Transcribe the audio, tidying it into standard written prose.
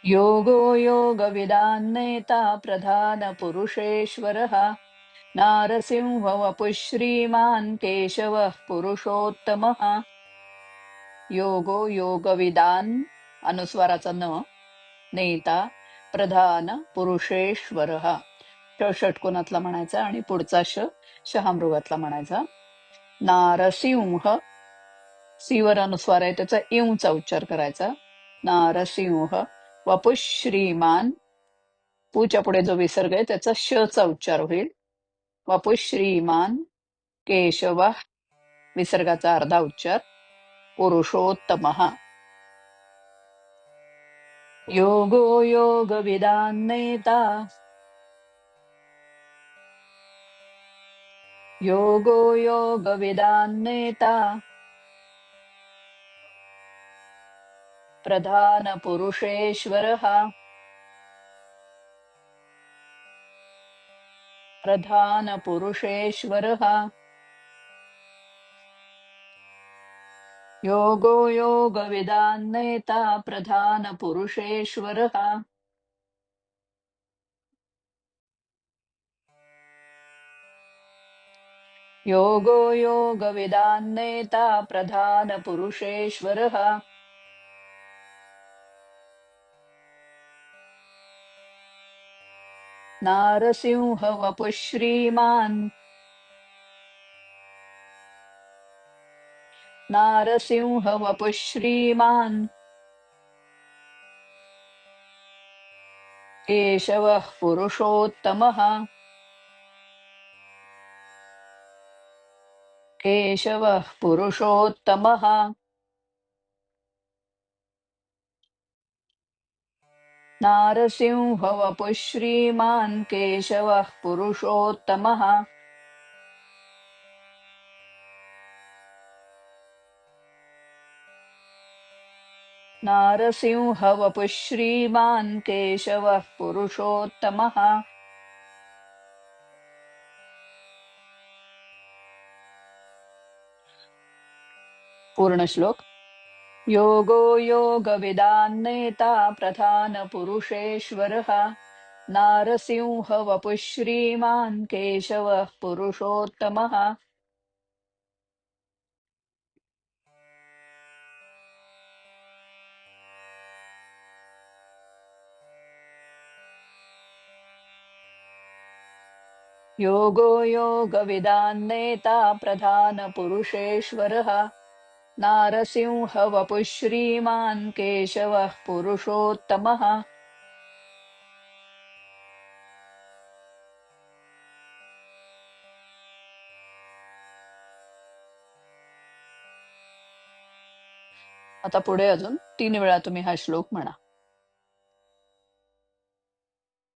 योगो योगविदान्नेता प्रधानपुरुषेश्वरः नारसिंहवपुः श्रीमान् केशवः पुरुषोत्तमः. योगो योगविदान अनुस्वाराचा न, नेता, प्रधान, पुरुषेश्वरः. ष षटकोनातला म्हणायचा आणि पुढचा शहामृगातला म्हणायचा. नारसिंह, सीवर अनुस्वार आहे त्याचा इऊचा उच्चार करायचा. नारसिंह वपुः श्रीमान, पूच्या पुढे जो विसर्ग आहे त्याचा शचा उच्चार होईल. वपुः श्रीमान केशव, विसर्गाचा अर्धा उच्चार. पुरुषोत्तमः. योगो योगविदान्नेता, योगो योगविदान्नेता प्रधानपुरुषेश्वरः, प्रधानपुरुषेश्वरः. योगो योगविदान्नेता प्रधानपुरुषेश्वरः. योगो योगविदान्नेता प्रधानपुरुषेश्वरः. नारसिंहवपुः श्रीमान्, नारसिंहवपुः श्रीमान् केशवः पुरुषोत्तमः, केशवः पुरुषोत्तमः. नारसिंहवपुः श्रीमान् केशवः पुरुषोत्तमः. नारसिंहवपुः श्रीमान् केशवः पुरुषोत्तमः. पूर्ण श्लोक. योगो योगविदान्नेता प्रधानपुरुषेश्वरः नारसिंहवपुः श्रीमान् केशवः पुरुषोत्तमः. योगो योगविदान्नेता प्रधानपुरुषेश्वरः नारसिंहवपुः श्रीमान् केशवः पुरुषोत्तमः. आता पुढे अजून 3 वेळा तुम्ही हा श्लोक म्हणा.